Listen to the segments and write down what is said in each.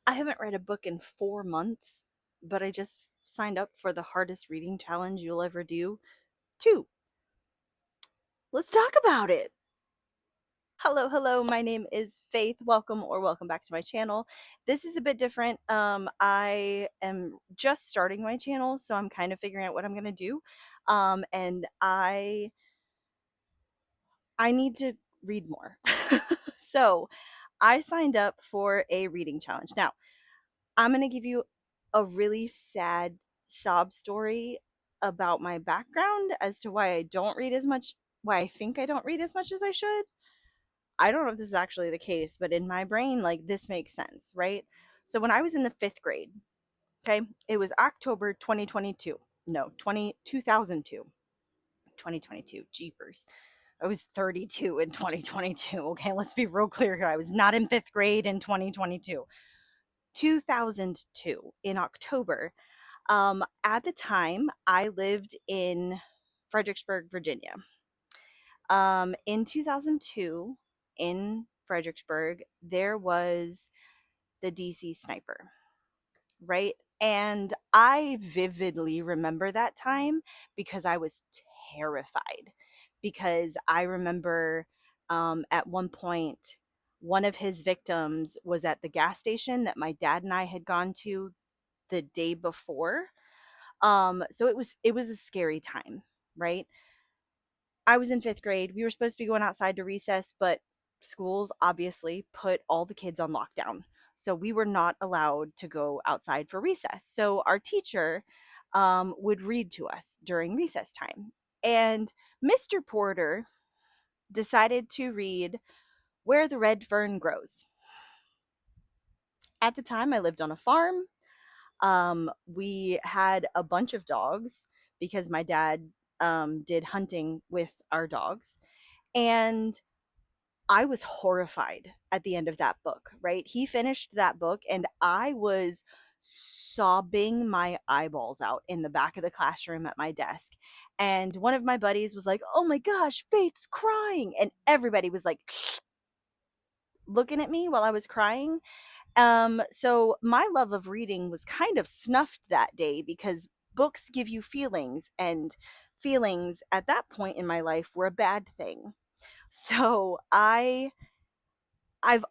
I haven't read a book in 4 months, but I just signed up for the hardest reading challenge you'll ever do, too. Let's talk about it. Hello, hello. My name is Faith. Welcome back to my channel. This is a bit different. I am just starting my channel, so I'm kind of figuring out what I'm gonna do. And I need to read more. So I signed up for a reading challenge. Now, I'm going to give you a really sad sob story about my background as to why I don't read as much, why I think I don't read as much as I should. I don't know if this is actually the case, but in my brain, like this makes sense, right? So when I was in the fifth grade, okay, it was October 2022. No, 2002. 2022. Jeepers. I was 32 in 2022. Okay, let's be real clear here. I was not in fifth grade in 2022. 2002 in October. At the time, I lived in Fredericksburg, Virginia. In 2002, in Fredericksburg, there was the DC sniper, right? And I vividly remember that time because I was terrified. Because I remember at one point, one of his victims was at the gas station that my dad and I had gone to the day before. So it was a scary time, right? I was in fifth grade. We were supposed to be going outside to recess, but schools obviously put all the kids on lockdown. So we were not allowed to go outside for recess. So our teacher would read to us during recess time. And Mr. Porter decided to read Where the Red Fern Grows. At the time, I lived on a farm. We had a bunch of dogs because my dad did hunting with our dogs. And I was horrified at the end of that book, right? He finished that book and I was sobbing my eyeballs out in the back of the classroom at my desk. And one of my buddies was like, "Oh my gosh, Faith's crying." And everybody was like looking at me while I was crying. So my love of reading was kind of snuffed that day because books give you feelings, and feelings at that point in my life were a bad thing. So I've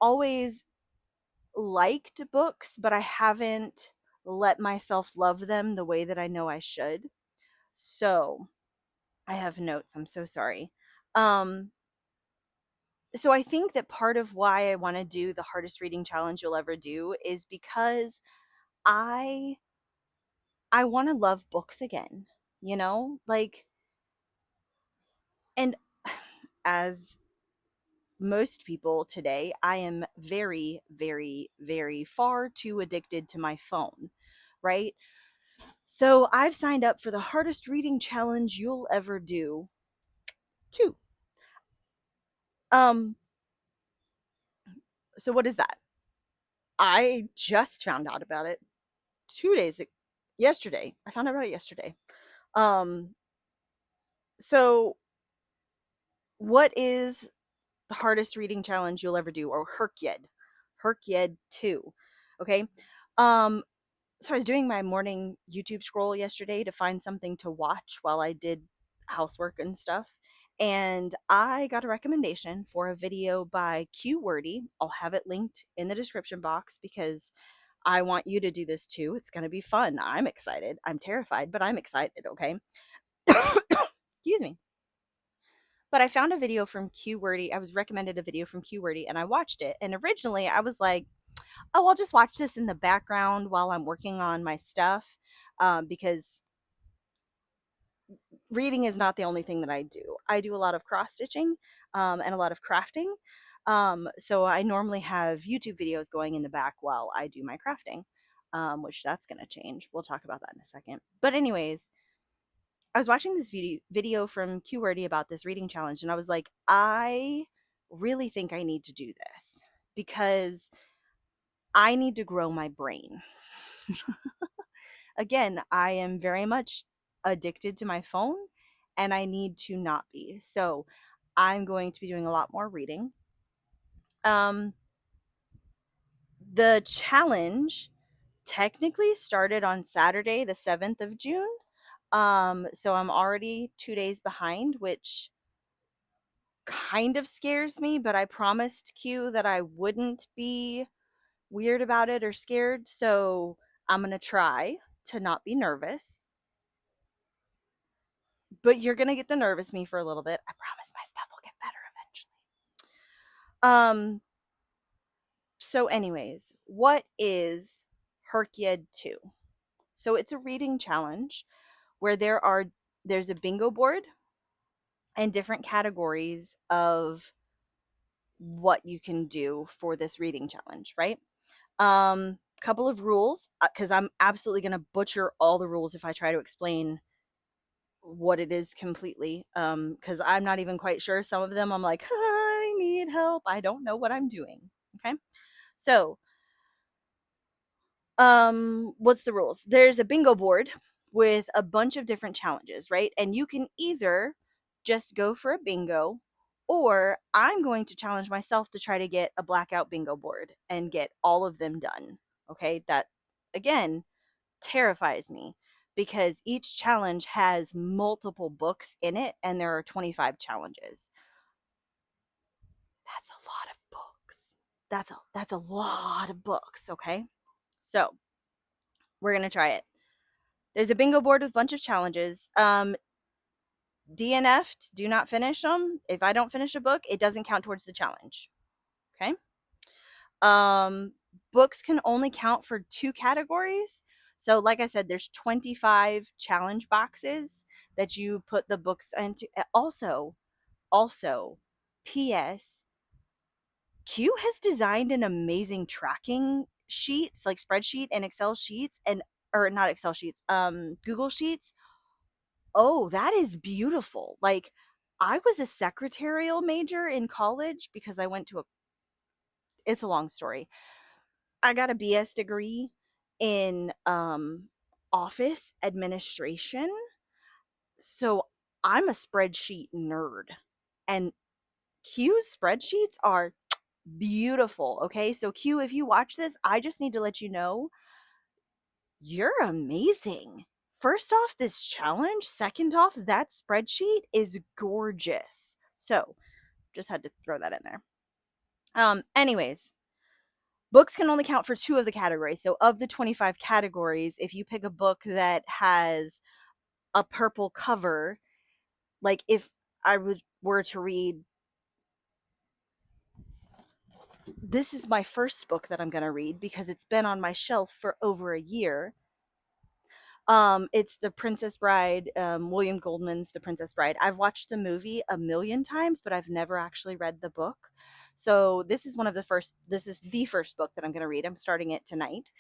always liked books, but I haven't let myself love them the way that I know I should. So I have notes. I'm so sorry. Um, so I think that part of why I want to do the hardest reading challenge you'll ever do is because I I want to love books again, you know? Like, and as most people today, I am very, very, very far too addicted to my phone, right? So I've signed up for the hardest reading challenge you'll ever do, too. Um, so what is that? I just found out about it 2 days yesterday. I found out about it yesterday. Um, so what is the hardest reading challenge you'll ever do, or HRCYED2. Okay. Um, so I was doing my morning YouTube scroll yesterday to find something to watch while I did housework and stuff. And I got a recommendation for a video by QWordy. I'll have it linked in the description box because I want you to do this too. It's going to be fun. I'm excited. I'm terrified, but I'm excited. Okay. Excuse me. But I found a video from QWordy. I was recommended a video from QWordy and I watched it. And originally I was like, oh, I'll just watch this in the background while I'm working on my stuff, because reading is not the only thing that I do. I do a lot of cross stitching and a lot of crafting. So I normally have YouTube videos going in the back while I do my crafting, which that's going to change. We'll talk about that in a second. But anyways, I was watching this video from QWordy about this reading challenge, and I was like, I really think I need to do this because I need to grow my brain. Again, I am very much addicted to my phone and I need to not be. So I'm going to be doing a lot more reading. Um, The challenge technically started on Saturday, the 7th of June. So I'm already 2 days behind, which kind of scares me, but I promised Q that I wouldn't be weird about it or scared. So I'm going to try to not be nervous. But you're going to get the nervous me for a little bit. I promise my stuff will get better eventually. So anyways, what is HRCYED2? So it's a reading challenge where there's a bingo board and different categories of what you can do for this reading challenge, right? Couple of rules, because I'm absolutely going to butcher all the rules if I try to explain what it is completely, because I'm not even quite sure. Some of them I'm like, I need help, I don't know what I'm doing. Okay, so what's the rules? There's a bingo board with a bunch of different challenges, right? And you can either just go for a bingo, or I'm going to challenge myself to try to get a blackout bingo board and get all of them done. Okay, that again terrifies me because each challenge has multiple books in it and there are 25 challenges. That's a lot of books. That's a lot of books, okay? So, we're going to try it. There's a bingo board with a bunch of challenges. DNF'd, do not finish them. If I don't finish a book, it doesn't count towards the challenge. Okay? Um, Books can only count for 2 categories. So, like I said, there's 25 challenge boxes that you put the books into. Also, P.S. Q has designed an amazing tracking sheets, like spreadsheet and Excel sheets, and or not Excel sheets, Google Sheets. Oh, that is beautiful. Like, I was a secretarial major in college because I went to a it's a long story. I got a BS degree in office administration. So I'm a spreadsheet nerd. And Q's spreadsheets are beautiful. Okay. So, Q, if you watch this, I just need to let you know you're amazing. First off, this challenge. Second off, that spreadsheet is gorgeous. So, just had to throw that in there. Anyways, books can only count for 2 of the categories. So, of the 25 categories, if you pick a book that has a purple cover, like if I were to read, this is my first book that I'm going to read because it's been on my shelf for over a year. It's The Princess Bride, William Goldman's The Princess Bride. I've watched the movie a million times, but I've never actually read the book. So this is the first book that I'm going to read. I'm starting it tonight.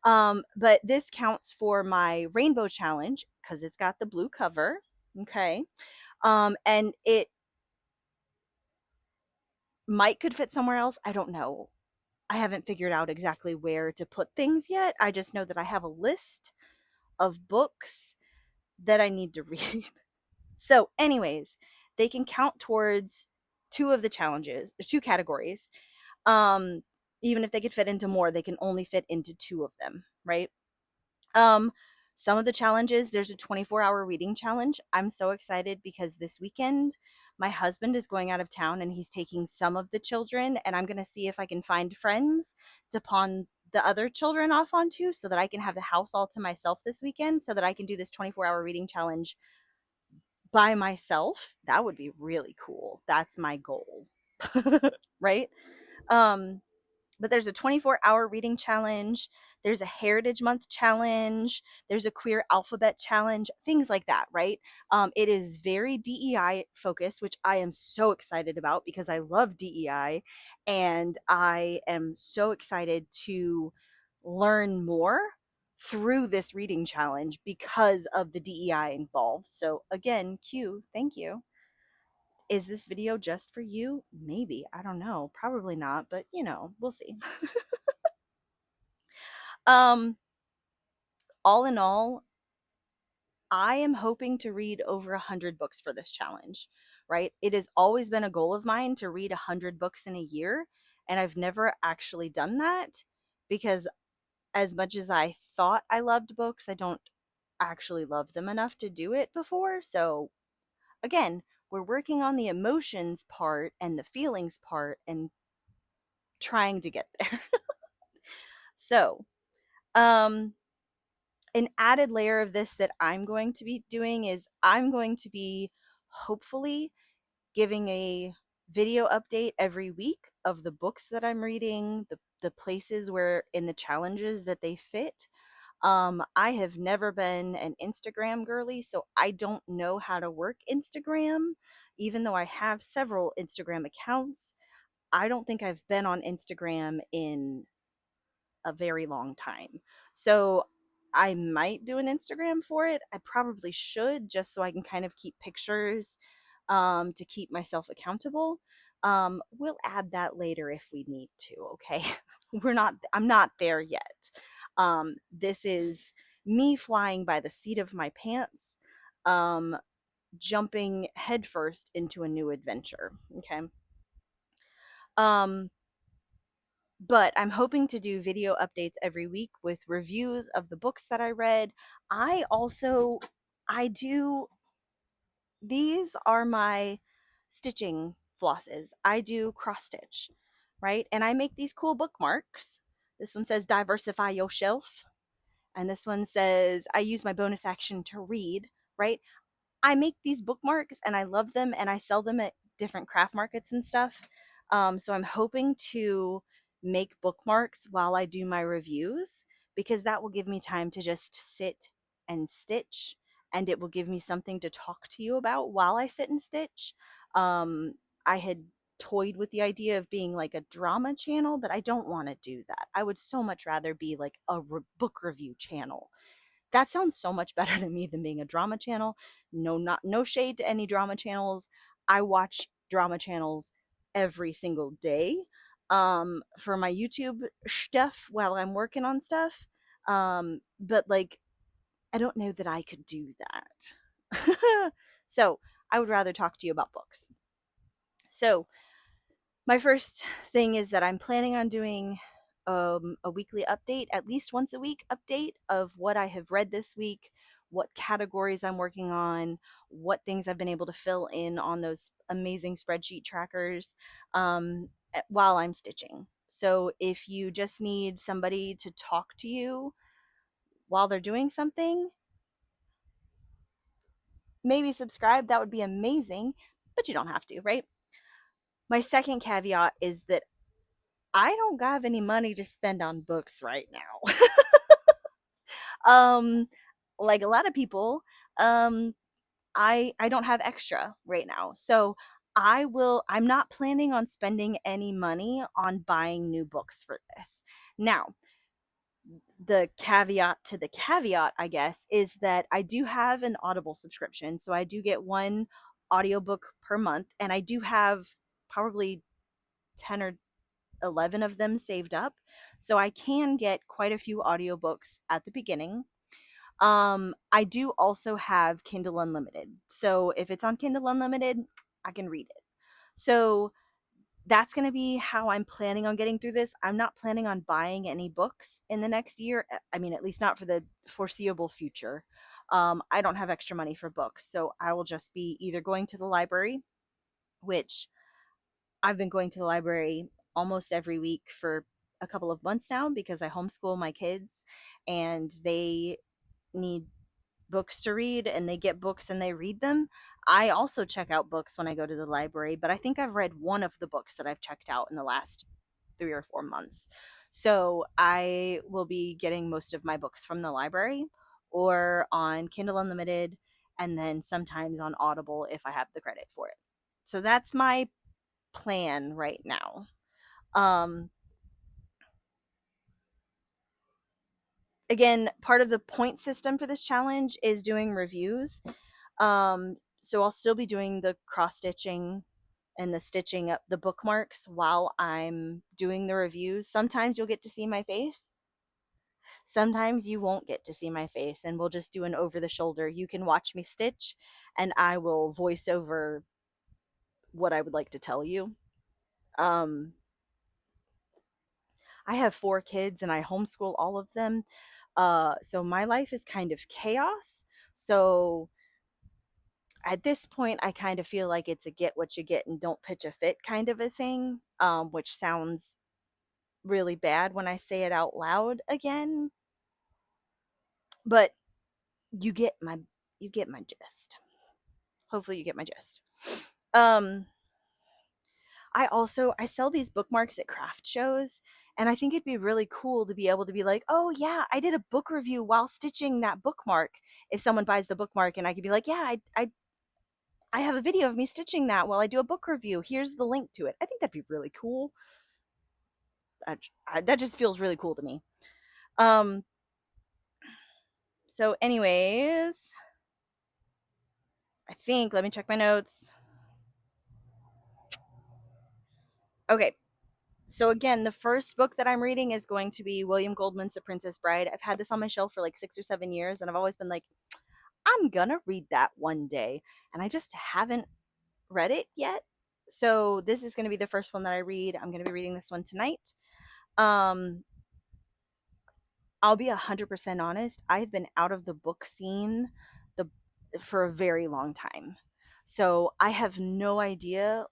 But this counts for my rainbow challenge because it's got the blue cover. Okay. And it could fit somewhere else. I don't know. I haven't figured out exactly where to put things yet. I just know that I have a list of books that I need to read. So, anyways, they can count towards 2 of the challenges, 2 categories. Um, Even if they could fit into more, they can only fit into 2 of them, right? Um, some of the challenges, there's a 24-hour reading challenge. I'm so excited because this weekend my husband is going out of town and he's taking some of the children, and I'm going to see if I can find friends to pawn the other children off onto so that I can have the house all to myself this weekend so that I can do this 24-hour reading challenge by myself. That would be really cool. That's my goal. Right? Um but there's a 24-hour reading challenge, there's a Heritage Month challenge, there's a queer alphabet challenge, things like that, right? It is very DEI focused, which I am so excited about because I love DEI, and I am so excited to learn more through this reading challenge because of the DEI involved. So again, Q, thank you. Is this video just for you? Maybe. I don't know. Probably not, but we'll see. um all in all, I am hoping to read over 100 books for this challenge, right? It has always been a goal of mine to read 100 books in a year, and I've never actually done that. because as much as I thought I loved books, I don't actually love them enough to do it before. So again, we're working on the emotions part and the feelings part and trying to get there. So, um, an added layer of this that I'm going to be doing is I'm going to be hopefully giving a video update every week of the books that I'm reading, the places where in the challenges that they fit. I have never been an Instagram girly, so I don't know how to work Instagram, even though I have several Instagram accounts. I don't think I've been on Instagram in a very long time. So I might do an Instagram for it. I probably should, just so I can kind of keep pictures to keep myself accountable. We'll add that later if we need to, okay? I'm not there yet. This is me flying by the seat of my pants, um, jumping headfirst into a new adventure, okay? Um, but I'm hoping to do video updates every week with reviews of the books that I read. I also I do these are my stitching flosses. I do cross stitch, right? And I make these cool bookmarks. This one says diversify your shelf, and this one says I use my bonus action to read, right? I make these bookmarks and I love them and I sell them at different craft markets and stuff. So I'm hoping to make bookmarks while I do my reviews because that will give me time to just sit and stitch and it will give me something to talk to you about while I sit and stitch. I had toyed with the idea of being like a drama channel, but I don't want to do that. I would so much rather be like a book review channel. That sounds so much better to me than being a drama channel. No shade to any drama channels. I watch drama channels every single day for my YouTube stuff while I'm working on stuff. But like I don't know that I could do that. So, I would rather talk to you about books. So, my first thing is that I'm planning on doing a weekly update, at least once a week update of what I have read this week, what categories I'm working on, what things I've been able to fill in on those amazing spreadsheet trackers while I'm stitching. So if you just need somebody to talk to you while they're doing something, maybe subscribe. That would be amazing, but you don't have to, right? My second caveat is that I don't have any money to spend on books right now. um like a lot of people, um I don't have extra right now. So I'm not planning on spending any money on buying new books for this. Now, the caveat to the caveat, I guess, is that I do have an Audible subscription. So I do get one audiobook per month and I do have probably 10 or 11 of them saved up. So I can get quite a few audiobooks at the beginning. I do also have Kindle Unlimited. So if it's on Kindle Unlimited, I can read it. So that's going to be how I'm planning on getting through this. I'm not planning on buying any books in the next year. I mean, at least not for the foreseeable future. I don't have extra money for books. So I will just be either going to the library, which I've been going to the library almost every week for a couple of months now because I homeschool my kids and they need books to read and they get books and they read them. I also check out books when I go to the library, but I think I've read one of the books that I've checked out in the last 3 or 4 months. So I will be getting most of my books from the library or on Kindle Unlimited and then sometimes on Audible if I have the credit for it. So that's my plan right now. Um, Again, part of the point system for this challenge is doing reviews. So I'll still be doing the cross stitching and the stitching up the bookmarks while I'm doing the reviews. Sometimes you'll get to see my face. Sometimes you won't get to see my face, and we'll just do an over the shoulder. You can watch me stitch, and I will voice over what I would like to tell you. Um, I have 4 kids and I homeschool all of them. So my life is kind of chaos. So at this point, I kind of feel like it's a get what you get and don't pitch a fit kind of a thing, which sounds really bad when I say it out loud again, but you get my you get my gist. Hopefully you get my gist. Um I sell these bookmarks at craft shows, and I think it'd be really cool to be able to be like, "Oh yeah, I did a book review while stitching that bookmark." If someone buys the bookmark and I could be like, "Yeah, I have a video of me stitching that while I do a book review. Here's the link to it." I think that'd be really cool. That just feels really cool to me. Um so anyways, I think let me check my notes. Okay. So again, the first book that I'm reading is going to be William Goldman's The Princess Bride. I've had this on my shelf for like 6 or 7 years and I've always been like, I'm gonna read that one day. And I just haven't read it yet. So this is gonna be the first one that I read. I'm gonna be reading this one tonight. Um, I'll be 100% honest. I've been out of the book scene the for a very long time. So I have no idea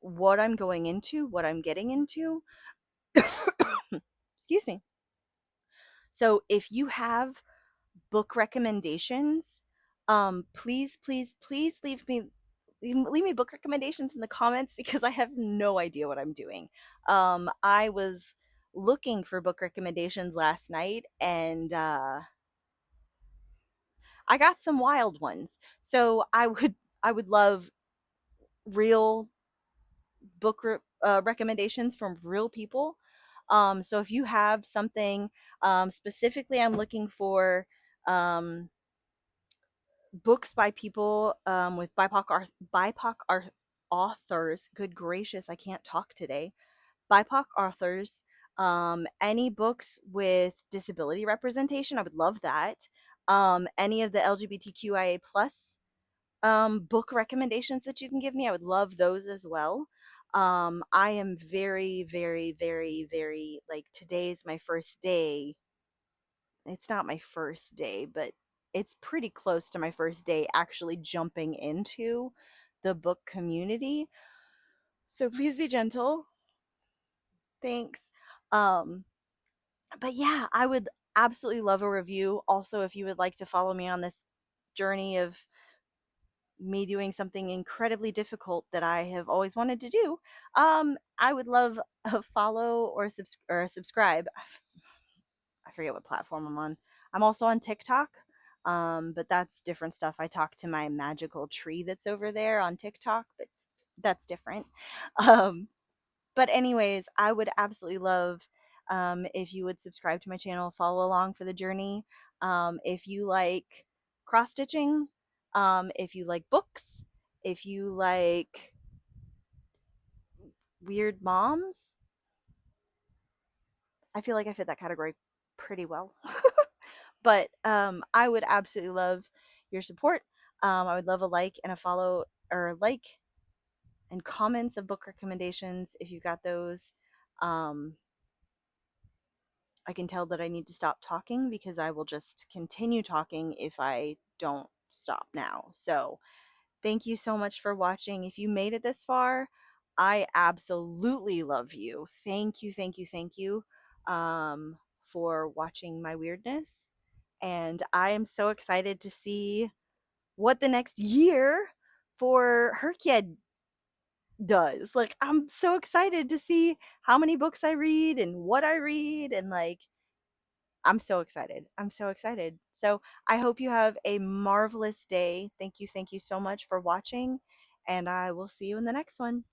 what I'm going into, what I'm getting into. Excuse me. So if you have book recommendations, please, please, please leave me book recommendations in the comments because I have no idea what I'm doing. I was looking for book recommendations last night and I got some wild ones. So I would love real recommendations from real people. So if you have something specifically, I'm looking for um, books by people with BIPOC authors. Good gracious, I can't talk today. BIPOC authors. Any books with disability representation, I would love that. Any of the LGBTQIA plus book recommendations that you can give me, I would love those as well. I am very, very, very, very like today's my first day. It's not my first day, but it's pretty close to my first day actually jumping into the book community. So please be gentle. Thanks. Um, but yeah, I would absolutely love a review. Also, if you would like to follow me on this journey of me doing something incredibly difficult that I have always wanted to do, I would love a follow or a subscribe. I forget what platform I'm on. I'm also on TikTok, but that's different stuff. I talk to my magical tree that's over there on TikTok, but that's different. Um, but anyways, I would absolutely love if you would subscribe to my channel, follow along for the journey. If you like cross stitching, if you like books, if you like weird moms, I feel like I fit that category pretty well. But I would absolutely love your support. I would love a like and a follow, or like and comments of book recommendations if you got those. Um, I can tell that I need to stop talking because I will just continue talking if I don't stop now. So, thank you so much for watching. If you made it this far, I absolutely love you. Thank you, thank you, thank you for watching my weirdness. And I am so excited to see what the next year for HRCYED does. Like, I'm so excited to see how many books I read and what I read, and like, I'm so excited. I'm so excited. So I hope you have a marvelous day. Thank you so much for watching, and I will see you in the next one.